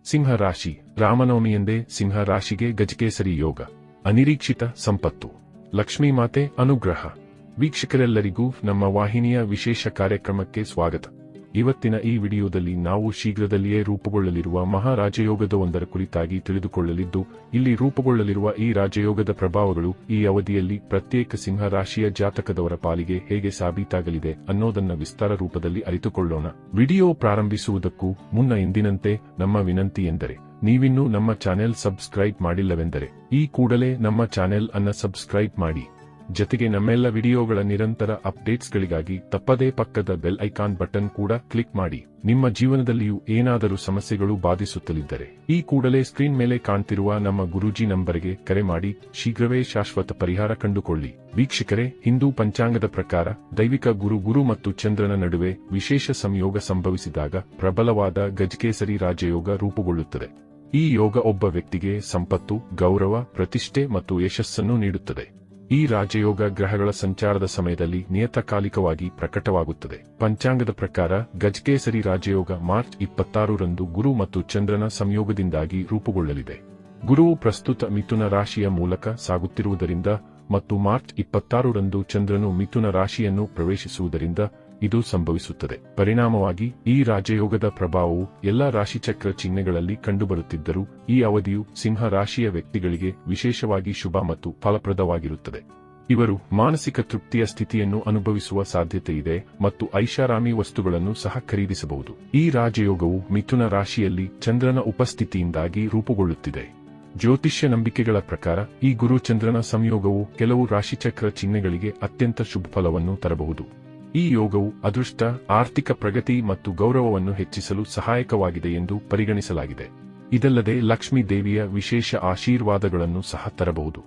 ಸಿಂಹ ರಾಶಿ. ರಾಮನವಮಿಯಂದೇ ಸಿಂಹ ರಾಶಿಗೆ ಗಜಕೇಸರಿ ಯೋಗ. ಅನಿರೀಕ್ಷಿತ ಸಂಪತ್ತು. ಲಕ್ಷ್ಮೀ ಮಾತೆ ಅನುಗ್ರಹ. ವೀಕ್ಷಕರೆಲ್ಲರಿಗೂ ನಮ್ಮ ವಾಹಿನಿಯ ವಿಶೇಷ ಕಾರ್ಯಕ್ರಮಕ್ಕೆ ಸ್ವಾಗತ. ಇವತ್ತಿನ ಈ ವಿಡಿಯೋದಲ್ಲಿ ನಾವು ಶೀಘ್ರದಲ್ಲಿಯೇ ರೂಪುಗೊಳ್ಳಲಿರುವ ಮಹಾರಾಜಯೋಗದ ಒಂದರ ಕುರಿತಾಗಿ ತಿಳಿದುಕೊಳ್ಳಲಿದ್ದು, ಇಲ್ಲಿ ರೂಪುಗೊಳ್ಳಲಿರುವ ಈ ರಾಜಯೋಗದ ಪ್ರಭಾವಗಳು ಈ ಅವಧಿಯಲ್ಲಿ ಪ್ರತ್ಯೇಕ ಸಿಂಹ ರಾಶಿಯ ಜಾತಕದವರ ಪಾಲಿಗೆ ಹೇಗೆ ಸಾಬೀತಾಗಲಿದೆ ಅನ್ನೋದನ್ನ ವಿಸ್ತಾರ ರೂಪದಲ್ಲಿ ಅರಿತುಕೊಳ್ಳೋಣ. ವಿಡಿಯೋ ಪ್ರಾರಂಭಿಸುವುದಕ್ಕೂ ಮುನ್ನ ಎಂದಿನಂತೆ ನಮ್ಮ ವಿನಂತಿ ಎಂದರೆ, ನೀವಿನ್ನೂ ನಮ್ಮ ಚಾನೆಲ್ ಸಬ್ಸ್ಕ್ರೈಬ್ ಮಾಡಿಲ್ಲವೆಂದರೆ ಈ ಕೂಡಲೇ ನಮ್ಮ ಚಾನೆಲ್ ಅನ್ನ ಸಬ್ಸ್ಕ್ರೈಬ್ ಮಾಡಿ. ಜೊತೆಗೆ ನಮ್ಮೆಲ್ಲ ವಿಡಿಯೋಗಳ ನಿರಂತರ ಅಪ್ಡೇಟ್ಸ್ಗಳಿಗಾಗಿ ತಪ್ಪದೇ ಪಕ್ಕದ ಬೆಲ್ ಐಕಾನ್ ಬಟನ್ ಕೂಡ ಕ್ಲಿಕ್ ಮಾಡಿ. ನಿಮ್ಮ ಜೀವನದಲ್ಲಿಯೂ ಏನಾದರೂ ಸಮಸ್ಯೆಗಳು ಬಾಧಿಸುತ್ತಲಿದ್ದರೆ ಈ ಕೂಡಲೇ ಸ್ಕ್ರೀನ್ ಮೇಲೆ ಕಾಣ್ತಿರುವ ನಮ್ಮ ಗುರೂಜಿ ನಂಬರ್ಗೆ ಕರೆ ಮಾಡಿ ಶೀಘ್ರವೇ ಶಾಶ್ವತ ಪರಿಹಾರ ಕಂಡುಕೊಳ್ಳಿ. ವೀಕ್ಷಕರೇ, ಹಿಂದೂ ಪಂಚಾಂಗದ ಪ್ರಕಾರ ದೈವಿಕ ಗುರು ಮತ್ತು ಚಂದ್ರನ ನಡುವೆ ವಿಶೇಷ ಸಂಯೋಗ ಸಂಭವಿಸಿದಾಗ ಪ್ರಬಲವಾದ ಗಜಕೇಸರಿ ರಾಜಯೋಗ ರೂಪುಗೊಳ್ಳುತ್ತದೆ. ಈ ಯೋಗ ಒಬ್ಬ ವ್ಯಕ್ತಿಗೆ ಸಂಪತ್ತು, ಗೌರವ, ಪ್ರತಿಷ್ಠೆ ಮತ್ತು ಯಶಸ್ಸನ್ನು ನೀಡುತ್ತದೆ. ಈ ರಾಜಯೋಗ ಗ್ರಹಗಳ ಸಂಚಾರದ ಸಮಯದಲ್ಲಿ ನಿಯತಕಾಲಿಕವಾಗಿ ಪ್ರಕಟವಾಗುತ್ತದೆ. ಪಂಚಾಂಗದ ಪ್ರಕಾರ ಗಜಕೇಸರಿ ರಾಜಯೋಗ ಮಾರ್ಚ್ 26ರಂದು ಗುರು ಮತ್ತು ಚಂದ್ರನ ಸಂಯೋಗದಿಂದಾಗಿ ರೂಪುಗೊಳ್ಳಲಿದೆ. ಗುರುವು ಪ್ರಸ್ತುತ ಮಿಥುನ ರಾಶಿಯ ಮೂಲಕ ಸಾಗುತ್ತಿರುವುದರಿಂದ ಮತ್ತು ಮಾರ್ಚ್ 26ರಂದು ಚಂದ್ರನು ಮಿಥುನ ರಾಶಿಯನ್ನು ಪ್ರವೇಶಿಸುವುದರಿಂದ ಇದು ಸಂಭವಿಸುತ್ತದೆ. ಪರಿಣಾಮವಾಗಿ ಈ ರಾಜಯೋಗದ ಪ್ರಭಾವವು ಎಲ್ಲಾ ರಾಶಿಚಕ್ರ ಚಿಹ್ನೆಗಳಲ್ಲಿ ಕಂಡುಬರುತ್ತಿದ್ದರೂ ಈ ಅವಧಿಯು ಸಿಂಹ ರಾಶಿಯ ವ್ಯಕ್ತಿಗಳಿಗೆ ವಿಶೇಷವಾಗಿ ಶುಭ ಮತ್ತು ಫಲಪ್ರದವಾಗಿರುತ್ತದೆ. ಇವರು ಮಾನಸಿಕ ತೃಪ್ತಿಯ ಸ್ಥಿತಿಯನ್ನು ಅನುಭವಿಸುವ ಸಾಧ್ಯತೆಯಿದೆ ಮತ್ತು ಐಷಾರಾಮಿ ವಸ್ತುಗಳನ್ನು ಸಹ ಖರೀದಿಸಬಹುದು. ಈ ರಾಜಯೋಗವು ಮಿಥುನ ರಾಶಿಯಲ್ಲಿ ಚಂದ್ರನ ಉಪಸ್ಥಿತಿಯಿಂದಾಗಿ ರೂಪುಗೊಳ್ಳುತ್ತಿದೆ. ಜ್ಯೋತಿಷ್ಯ ನಂಬಿಕೆಗಳ ಪ್ರಕಾರ ಈ ಗುರು ಚಂದ್ರನ ಸಂಯೋಗವು ಕೆಲವು ರಾಶಿಚಕ್ರ ಚಿಹ್ನೆಗಳಿಗೆ ಅತ್ಯಂತ ಶುಭ ಫಲವನ್ನು ತರಬಹುದು. ಈ ಯೋಗವು ಅದೃಷ್ಟ, ಆರ್ಥಿಕ ಪ್ರಗತಿ ಮತ್ತು ಗೌರವವನ್ನು ಹೆಚ್ಚಿಸಲು ಸಹಾಯಕವಾಗಿದೆ ಎಂದು ಪರಿಗಣಿಸಲಾಗಿದೆ. ಇದಲ್ಲದೆ ಲಕ್ಷ್ಮೀ ದೇವಿಯ ವಿಶೇಷ ಆಶೀರ್ವಾದಗಳನ್ನು ಸಹ ತರಬಹುದು.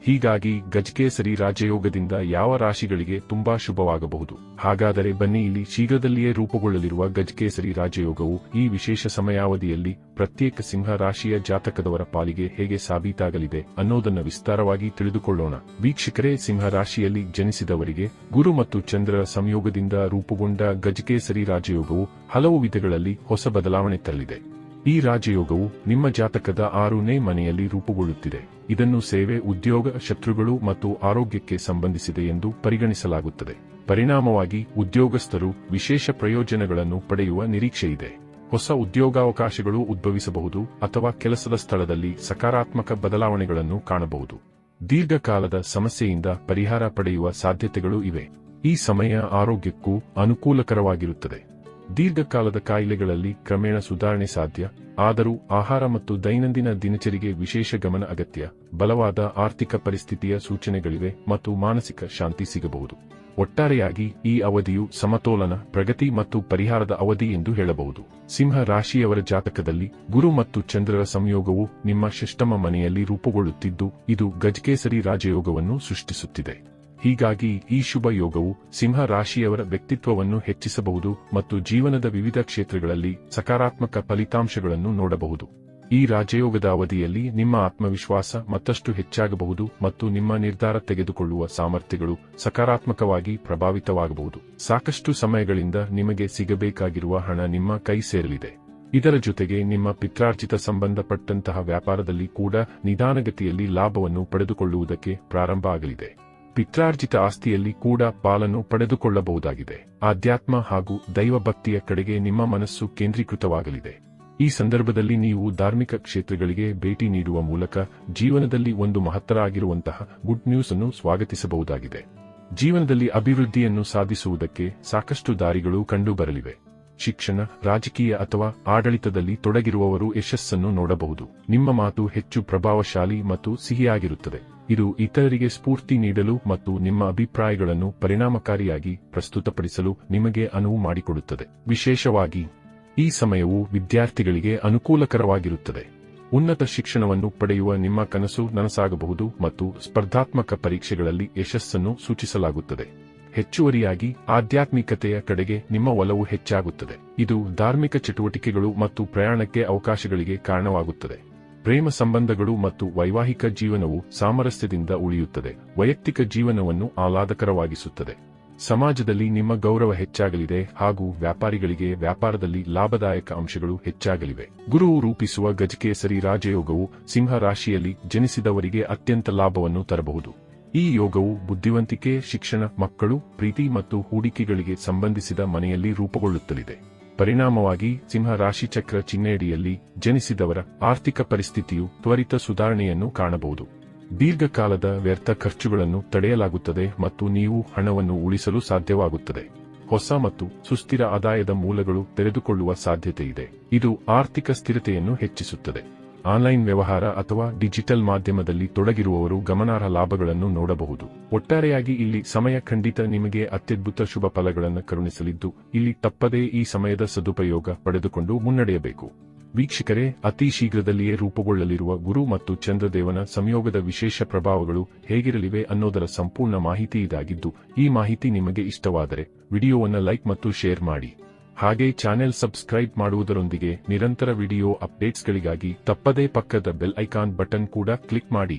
ಹೀಗಾಗಿ ಗಜಕೇಸರಿ ರಾಜಯೋಗದಿಂದ ಯಾವ ರಾಶಿಗಳಿಗೆ ತುಂಬಾ ಶುಭವಾಗಬಹುದು? ಹಾಗಾದರೆ ಬನ್ನಿ, ಇಲ್ಲಿ ಶೀಘ್ರದಲ್ಲಿಯೇ ರೂಪುಗೊಳ್ಳಲಿರುವ ಗಜಕೇಸರಿ ರಾಜಯೋಗವು ಈ ವಿಶೇಷ ಸಮಯಾವಧಿಯಲ್ಲಿ ಪ್ರತ್ಯೇಕ ಸಿಂಹ ರಾಶಿಯ ಜಾತಕದವರ ಪಾಲಿಗೆ ಹೇಗೆ ಸಾಬೀತಾಗಲಿದೆ ಅನ್ನೋದನ್ನ ವಿಸ್ತಾರವಾಗಿ ತಿಳಿದುಕೊಳ್ಳೋಣ. ವೀಕ್ಷಕರೇ, ಸಿಂಹ ರಾಶಿಯಲ್ಲಿ ಜನಿಸಿದವರಿಗೆ ಗುರು ಮತ್ತು ಚಂದ್ರರ ಸಂಯೋಗದಿಂದ ರೂಪುಗೊಂಡ ಗಜಕೇಸರಿ ರಾಜಯೋಗವು ಹಲವು ವಿಧಗಳಲ್ಲಿ ಹೊಸ ಬದಲಾವಣೆ ತರಲಿದೆ. ಈ ರಾಜಯೋಗವು ನಿಮ್ಮ ಜಾತಕದ 6ನೇ ಮನೆಯಲ್ಲಿ ರೂಪುಗೊಳ್ಳುತ್ತಿದೆ. ಇದನ್ನು ಸೇವೆ, ಉದ್ಯೋಗ, ಶತ್ರುಗಳು ಮತ್ತು ಆರೋಗ್ಯಕ್ಕೆ ಸಂಬಂಧಿಸಿದೆ ಎಂದು ಪರಿಗಣಿಸಲಾಗುತ್ತದೆ. ಪರಿಣಾಮವಾಗಿ ಉದ್ಯೋಗಸ್ಥರು ವಿಶೇಷ ಪ್ರಯೋಜನಗಳನ್ನು ಪಡೆಯುವ ನಿರೀಕ್ಷೆಯಿದೆ. ಹೊಸ ಉದ್ಯೋಗಾವಕಾಶಗಳು ಉದ್ಭವಿಸಬಹುದು ಅಥವಾ ಕೆಲಸದ ಸ್ಥಳದಲ್ಲಿ ಸಕಾರಾತ್ಮಕ ಬದಲಾವಣೆಗಳನ್ನು ಕಾಣಬಹುದು. ದೀರ್ಘಕಾಲದ ಸಮಸ್ಯೆಯಿಂದ ಪರಿಹಾರ ಪಡೆಯುವ ಸಾಧ್ಯತೆಗಳು ಇವೆ. ಈ ಸಮಯ ಆರೋಗ್ಯಕ್ಕೂ ಅನುಕೂಲಕರವಾಗಿರುತ್ತದೆ. ದೀರ್ಘಕಾಲದ ಕಾಯಿಲೆಗಳಲ್ಲಿ ಕ್ರಮೇಣ ಸುಧಾರಣೆ ಸಾಧ್ಯ. ಆದರೂ ಆಹಾರ ಮತ್ತು ದೈನಂದಿನ ದಿನಚರಿಗೆ ವಿಶೇಷ ಗಮನ ಅಗತ್ಯ. ಬಲವಾದ ಆರ್ಥಿಕ ಪರಿಸ್ಥಿತಿಯ ಸೂಚನೆಗಳಿವೆ ಮತ್ತು ಮಾನಸಿಕ ಶಾಂತಿ ಸಿಗಬಹುದು. ಒಟ್ಟಾರೆಯಾಗಿ ಈ ಅವಧಿಯು ಸಮತೋಲನ, ಪ್ರಗತಿ ಮತ್ತು ಪರಿಹಾರದ ಅವಧಿ ಎಂದು ಹೇಳಬಹುದು. ಸಿಂಹ ರಾಶಿಯವರ ಜಾತಕದಲ್ಲಿ ಗುರು ಮತ್ತು ಚಂದ್ರರ ಸಂಯೋಗವು ನಿಮ್ಮ ಷಷ್ಠಮ ಮನೆಯಲ್ಲಿ ರೂಪುಗೊಳ್ಳುತ್ತಿದ್ದು, ಇದು ಗಜಕೇಸರಿ ರಾಜಯೋಗವನ್ನು ಸೃಷ್ಟಿಸುತ್ತಿದೆ. ಹೀಗಾಗಿ ಈ ಶುಭ ಯೋಗವು ಸಿಂಹ ರಾಶಿಯವರ ವ್ಯಕ್ತಿತ್ವವನ್ನು ಹೆಚ್ಚಿಸಬಹುದು ಮತ್ತು ಜೀವನದ ವಿವಿಧ ಕ್ಷೇತ್ರಗಳಲ್ಲಿ ಸಕಾರಾತ್ಮಕ ಫಲಿತಾಂಶಗಳನ್ನು ನೋಡಬಹುದು. ಈ ರಾಜಯೋಗದ ಅವಧಿಯಲ್ಲಿ ನಿಮ್ಮ ಆತ್ಮವಿಶ್ವಾಸ ಮತ್ತಷ್ಟು ಹೆಚ್ಚಾಗಬಹುದು ಮತ್ತು ನಿಮ್ಮ ನಿರ್ಧಾರ ತೆಗೆದುಕೊಳ್ಳುವ ಸಾಮರ್ಥ್ಯಗಳು ಸಕಾರಾತ್ಮಕವಾಗಿ ಪ್ರಭಾವಿತವಾಗಬಹುದು. ಸಾಕಷ್ಟು ಸಮಯಗಳಿಂದ ನಿಮಗೆ ಸಿಗಬೇಕಾಗಿರುವ ಹಣ ನಿಮ್ಮ ಕೈ ಸೇರಲಿದೆ. ಇದರ ಜೊತೆಗೆ ನಿಮ್ಮ ಪಿತ್ರಾರ್ಜಿತ ಸಂಬಂಧಪಟ್ಟಂತಹ ವ್ಯಾಪಾರದಲ್ಲಿ ಕೂಡ ನಿಧಾನಗತಿಯಲ್ಲಿ ಲಾಭವನ್ನು ಪಡೆದುಕೊಳ್ಳುವುದಕ್ಕೆ ಪ್ರಾರಂಭ ಆಗಲಿದೆ. ಪಿತ್ರಾರ್ಜಿತ ಆಸ್ತಿಯಲ್ಲಿ ಕೂಡ ಪಾಲನ್ನು ಪಡೆದುಕೊಳ್ಳಬಹುದಾಗಿದೆ. ಆಧ್ಯಾತ್ಮ ಹಾಗೂ ದೈವಭಕ್ತಿಯ ಕಡೆಗೆ ನಿಮ್ಮ ಮನಸ್ಸು ಕೇಂದ್ರೀಕೃತವಾಗಲಿದೆ. ಈ ಸಂದರ್ಭದಲ್ಲಿ ನೀವು ಧಾರ್ಮಿಕ ಕ್ಷೇತ್ರಗಳಿಗೆ ಭೇಟಿ ನೀಡುವ ಮೂಲಕ ಜೀವನದಲ್ಲಿ ಒಂದು ಮಹತ್ತರ ಆಗಿರುವಂತಹ ಗುಡ್ ನ್ಯೂಸ್ ಅನ್ನು ಸ್ವಾಗತಿಸಬಹುದಾಗಿದೆ. ಜೀವನದಲ್ಲಿ ಅಭಿವೃದ್ಧಿಯನ್ನು ಸಾಧಿಸುವುದಕ್ಕೆ ಸಾಕಷ್ಟು ದಾರಿಗಳು ಕಂಡುಬರಲಿವೆ. ಶಿಕ್ಷಣ, ರಾಜಕೀಯ ಅಥವಾ ಆಡಳಿತದಲ್ಲಿ ತೊಡಗಿರುವವರು ಯಶಸ್ಸನ್ನು ನೋಡಬಹುದು. ನಿಮ್ಮ ಮಾತು ಹೆಚ್ಚು ಪ್ರಭಾವಶಾಲಿ ಮತ್ತು ಸಿಹಿಯಾಗಿರುತ್ತದೆ. ಇದು ಇತರರಿಗೆ ಸ್ಫೂರ್ತಿ ನೀಡಲು ಮತ್ತು ನಿಮ್ಮ ಅಭಿಪ್ರಾಯಗಳನ್ನು ಪರಿಣಾಮಕಾರಿಯಾಗಿ ಪ್ರಸ್ತುತಪಡಿಸಲು ನಿಮಗೆ ಅನುವು ಮಾಡಿಕೊಡುತ್ತದೆ. ವಿಶೇಷವಾಗಿ ಈ ಸಮಯವು ವಿದ್ಯಾರ್ಥಿಗಳಿಗೆ ಅನುಕೂಲಕರವಾಗಿರುತ್ತದೆ. ಉನ್ನತ ಶಿಕ್ಷಣವನ್ನು ಪಡೆಯುವ ನಿಮ್ಮ ಕನಸು ನನಸಾಗಬಹುದು ಮತ್ತು ಸ್ಪರ್ಧಾತ್ಮಕ ಪರೀಕ್ಷೆಗಳಲ್ಲಿ ಯಶಸ್ಸನ್ನು ಸೂಚಿಸಲಾಗುತ್ತದೆ. ಹೆಚ್ಚುವರಿಯಾಗಿ ಆಧ್ಯಾತ್ಮಿಕತೆಯ ಕಡೆಗೆ ನಿಮ್ಮ ಒಲವು ಹೆಚ್ಚಾಗುತ್ತದೆ. ಇದು ಧಾರ್ಮಿಕ ಚಟುವಟಿಕೆಗಳು ಮತ್ತು ಪ್ರಯಾಣಕ್ಕೆ ಅವಕಾಶಗಳಿಗೆ ಕಾರಣವಾಗುತ್ತದೆ. ಪ್ರೇಮ ಸಂಬಂಧಗಳು ಮತ್ತು ವೈವಾಹಿಕ ಜೀವನವು ಸಾಮರಸ್ಯದಿಂದ ಉಳಿಯುತ್ತದೆ. ವೈಯಕ್ತಿಕ ಜೀವನವನ್ನು ಆಹ್ಲಾದಕರವಾಗಿಸುತ್ತದೆ. ಸಮಾಜದಲ್ಲಿ ನಿಮ್ಮ ಗೌರವ ಹೆಚ್ಚಾಗಲಿದೆ ಹಾಗೂ ವ್ಯಾಪಾರಿಗಳಿಗೆ ವ್ಯಾಪಾರದಲ್ಲಿ ಲಾಭದಾಯಕ ಅಂಶಗಳು ಹೆಚ್ಚಾಗಲಿವೆ. ಗುರುವು ರೂಪಿಸುವ ಗಜಕೇಸರಿ ರಾಜಯೋಗವು ಸಿಂಹ ರಾಶಿಯಲ್ಲಿ ಜನಿಸಿದವರಿಗೆ ಅತ್ಯಂತ ಲಾಭವನ್ನು ತರಬಹುದು. ಈ ಯೋಗವು ಬುದ್ಧಿವಂತಿಕೆ, ಶಿಕ್ಷಣ, ಮಕ್ಕಳು, ಪ್ರೀತಿ ಮತ್ತು ಹೂಡಿಕೆಗಳಿಗೆ ಸಂಬಂಧಿಸಿದ ಮನೆಯಲ್ಲಿ ರೂಪುಗೊಳ್ಳುತ್ತಲಿದೆ. ಪರಿಣಾಮವಾಗಿ ಸಿಂಹ ರಾಶಿಚಕ್ರ ಚಿಹ್ನೆಯಡಿಯಲ್ಲಿ ಜನಿಸಿದವರ ಆರ್ಥಿಕ ಪರಿಸ್ಥಿತಿಯು ತ್ವರಿತ ಸುಧಾರಣೆಯನ್ನು ಕಾಣಬಹುದು. ದೀರ್ಘಕಾಲದ ವ್ಯರ್ಥ ಖರ್ಚುಗಳನ್ನು ತಡೆಯಲಾಗುತ್ತದೆ ಮತ್ತು ನೀವು ಹಣವನ್ನು ಉಳಿಸಲು ಸಾಧ್ಯವಾಗುತ್ತದೆ. ಹೊಸ ಮತ್ತು ಸುಸ್ಥಿರ ಆದಾಯದ ಮೂಲಗಳು ತೆರೆದುಕೊಳ್ಳುವ ಸಾಧ್ಯತೆಯಿದೆ. ಇದು ಆರ್ಥಿಕ ಸ್ಥಿರತೆಯನ್ನು ಹೆಚ್ಚಿಸುತ್ತದೆ. ಆನ್ಲೈನ್ ವ್ಯವಹಾರ ಅಥವಾ ಡಿಜಿಟಲ್ ಮಾಧ್ಯಮದಲ್ಲಿ ತೊಡಗಿರುವವರು ಗಮನಾರ್ಹ ಲಾಭಗಳನ್ನು ನೋಡಬಹುದು. ಒಟ್ಟಾರೆಯಾಗಿ ಇಲ್ಲಿ ಸಮಯ ಖಂಡಿತ ನಿಮಗೆ ಅತ್ಯದ್ಭುತ ಶುಭ ಫಲಗಳನ್ನು ಕರುಣಿಸಲಿದ್ದು, ಇಲ್ಲಿ ತಪ್ಪದೇ ಈ ಸಮಯದ ಸದುಪಯೋಗ ಪಡೆದುಕೊಂಡು ಮುನ್ನಡೆಯಬೇಕು. ವೀಕ್ಷಕರೇ, ಅತಿ ಶೀಘ್ರದಲ್ಲಿಯೇ ರೂಪುಗೊಳ್ಳಲಿರುವ ಗುರು ಮತ್ತು ಚಂದ್ರದೇವನ ಸಂಯೋಗದ ವಿಶೇಷ ಪ್ರಭಾವಗಳು ಹೇಗಿರಲಿವೆ ಅನ್ನೋದರ ಸಂಪೂರ್ಣ ಮಾಹಿತಿ ಇದಾಗಿದ್ದು, ಈ ಮಾಹಿತಿ ನಿಮಗೆ ಇಷ್ಟವಾದರೆ ವಿಡಿಯೋವನ್ನು ಲೈಕ್ ಮತ್ತು ಶೇರ್ ಮಾಡಿ. ಹಾಗೆ ಚಾನೆಲ್ ಸಬ್ಸ್ಕ್ರೈಬ್ ಮಾಡುವುದರೊಂದಿಗೆ ನಿರಂತರ ವಿಡಿಯೋ ಅಪ್ಡೇಟ್ಸ್ಗಳಿಗಾಗಿ ತಪ್ಪದೇ ಪಕ್ಕದ ಬೆಲ್ ಐಕಾನ್ ಬಟನ್ ಕೂಡ ಕ್ಲಿಕ್ ಮಾಡಿ.